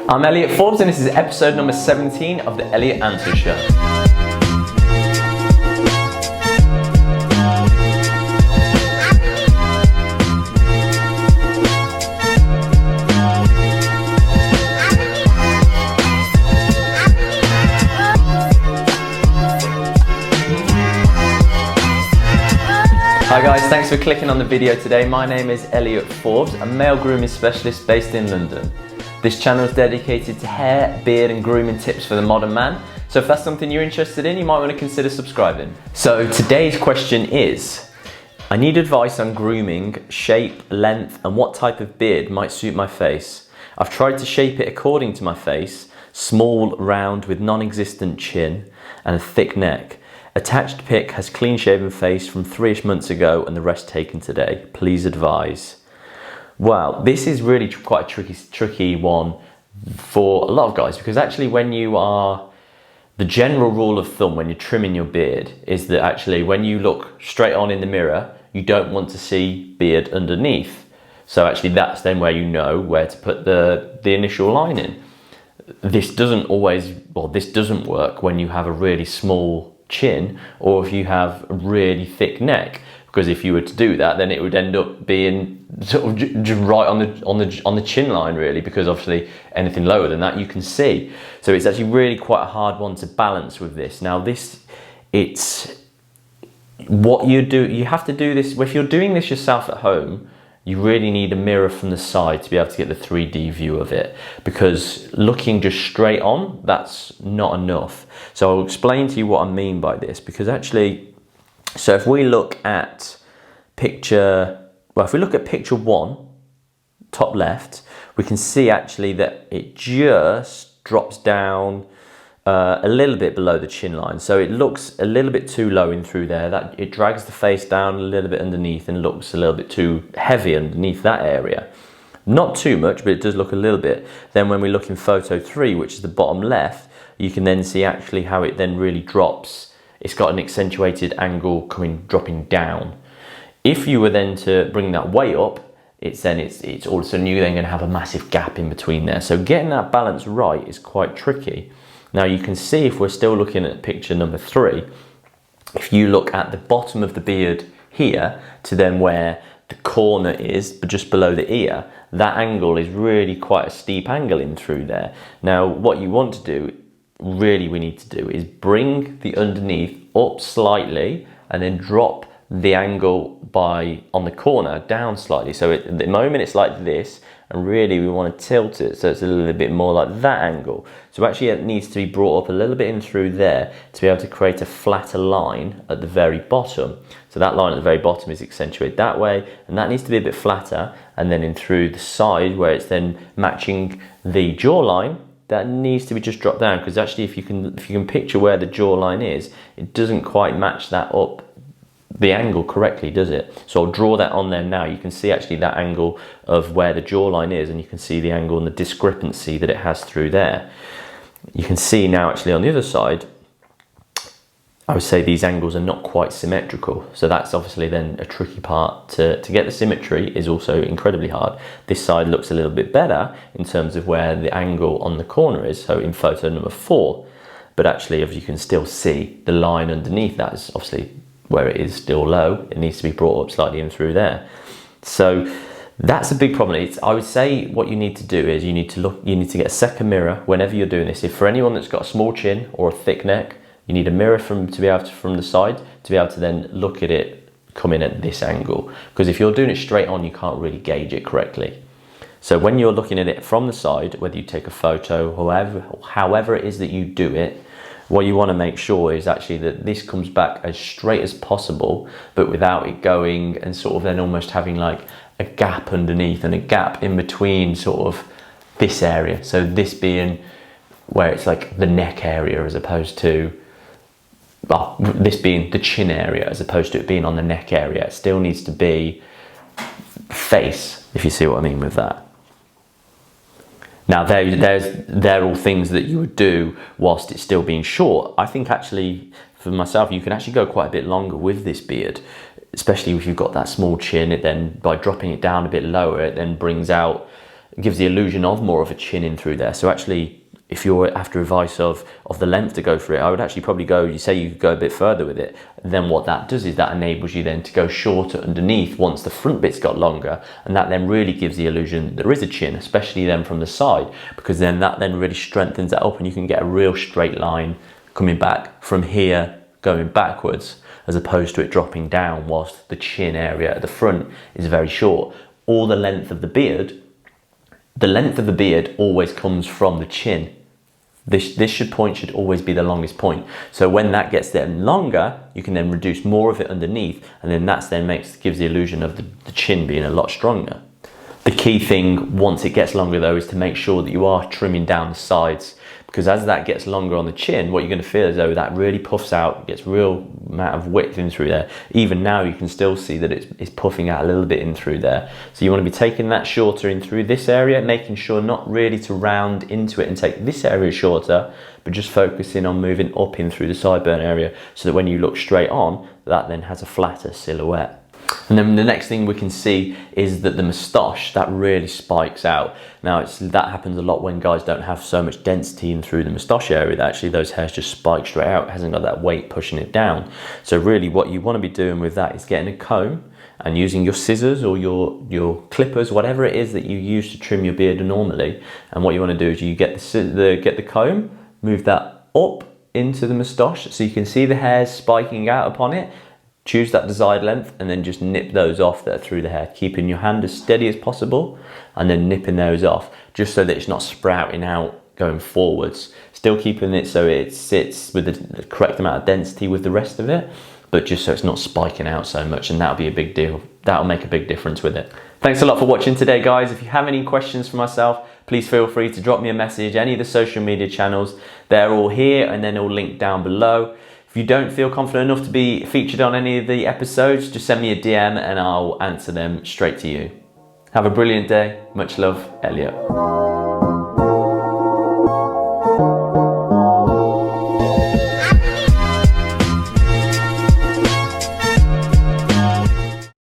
I'm Elliot Forbes and this is episode number 17 of the Elliot Answer Show. Hi guys, thanks for clicking on the video today. My name is Elliot Forbes, a male grooming specialist based in London. This channel is dedicated to hair, beard and grooming tips for the modern man. So if that's something you're interested in, you might want to consider subscribing. So today's question is, I need advice on grooming, shape, length and what type of beard might suit my face. I've tried to shape it according to my face, small, round with non-existent chin and a thick neck. Attached pic has clean shaven face from 3ish months ago and the rest taken today. Please advise. Well, this is really quite a tricky one for a lot of guys, because actually the general rule of thumb when you're trimming your beard is that actually when you look straight on in the mirror, you don't want to see beard underneath. So actually that's then where you know where to put the initial line in. This doesn't work when you have a really small chin or if you have a really thick neck, because if you were to do that then it would end up being sort of right on the chin line really, because obviously anything lower than that you can see. So it's actually really quite a hard one to balance with this. Now it's what you have to do this, if you're doing this yourself at home, you really need a mirror from the side to be able to get the 3D view of it, because looking just straight on, that's not enough. So I'll explain to you what I mean by this, because actually, so if we look at picture 1, top left, we can see actually that it just drops down a little bit below the chin line. So it looks a little bit too low in through there. That it drags the face down a little bit underneath and looks a little bit too heavy underneath that area. Not too much, but it does look a little bit. Then when we look in photo 3, which is the bottom left, you can then see actually how it then really drops. It's got an accentuated angle dropping down. If you were then to bring that way up, it's all of a sudden you're then going to have a massive gap in between there. So getting that balance right is quite tricky. Now you can see, if we're still looking at picture number 3, if you look at the bottom of the beard here to then where the corner is, but just below the ear, that angle is really quite a steep angle in through there. Now what you want to do, we need to do, is bring the underneath up slightly and then drop the angle on the corner down slightly. So at the moment it's like this, and really we want to tilt it so it's a little bit more like that angle. So actually it needs to be brought up a little bit in through there to be able to create a flatter line at the very bottom. So that line at the very bottom is accentuated that way, and that needs to be a bit flatter, and then in through the side where it's then matching the jawline, that needs to be just dropped down, because actually if you can picture where the jawline is, it doesn't quite match that up the angle correctly, does it? So I'll draw that on there now. You can see actually that angle of where the jawline is, and you can see the angle and the discrepancy that it has through there. You can see now actually on the other side, I would say these angles are not quite symmetrical. So that's obviously then a tricky part to get the symmetry, is also incredibly hard. This side looks a little bit better in terms of where the angle on the corner is, so in photo number 4. But actually, if you can still see the line underneath, that is obviously where it is still low. It needs to be brought up slightly in through there. So that's a big problem. I would say what you need to do is you need to get a second mirror whenever you're doing this. If for anyone that's got a small chin or a thick neck, you need a mirror from the side to be able to then look at it come in at this angle. Because if you're doing it straight on, you can't really gauge it correctly. So when you're looking at it from the side, whether you take a photo, however it is that you do it, what you want to make sure is actually that this comes back as straight as possible, but without it going and sort of then almost having like a gap underneath and a gap in between sort of this area. So this being where it's like the neck area, as opposed to, well, this being the chin area as opposed to it being on the neck area. It still needs to be face, if you see what I mean with that. Now they're all things that you would do whilst it's still being short. I think actually for myself, you can actually go quite a bit longer with this beard, especially if you've got that small chin. It then, by dropping it down a bit lower, it then brings out gives the illusion of more of a chin in through there. So actually, if you're after advice of the length to go for it, I would actually probably go, you say you could go a bit further with it, then what that does is that enables you then to go shorter underneath once the front bit's got longer, and that then really gives the illusion there is a chin, especially then from the side, because then that then really strengthens that up and you can get a real straight line coming back from here going backwards, as opposed to it dropping down whilst the chin area at the front is very short. All the length of the beard always comes from the chin. This point should always be the longest point. So when that gets then longer, you can then reduce more of it underneath, and then that's then gives the illusion of the chin being a lot stronger. The key thing once it gets longer though is to make sure that you are trimming down the sides, because as that gets longer on the chin, what you're going to feel is though that really puffs out, gets real amount of width in through there. Even now you can still see that it's puffing out a little bit in through there. So you want to be taking that shorter in through this area, making sure not really to round into it and take this area shorter, but just focusing on moving up in through the sideburn area so that when you look straight on, that then has a flatter silhouette. And then the next thing we can see is that the moustache, that really spikes out. Now that happens a lot when guys don't have so much density in through the moustache area that actually those hairs just spike straight out. It hasn't got that weight pushing it down. So really what you want to be doing with that is getting a comb and using your scissors or your clippers, whatever it is that you use to trim your beard normally. And what you want to do is you get the comb, move that up into the moustache so you can see the hairs spiking out upon it. Choose that desired length and then just nip those off that are through the hair, keeping your hand as steady as possible and then nipping those off just so that it's not sprouting out going forwards. Still keeping it so it sits with the correct amount of density with the rest of it, but just so it's not spiking out so much, and that'll be a big deal. That'll make a big difference with it. Thanks a lot for watching today, guys. If you have any questions for myself, please feel free to drop me a message. Any of the social media channels, they're all here and then all linked down below. If you don't feel confident enough to be featured on any of the episodes, just send me a DM and I'll answer them straight to you. Have a brilliant day. Much love, Elliot.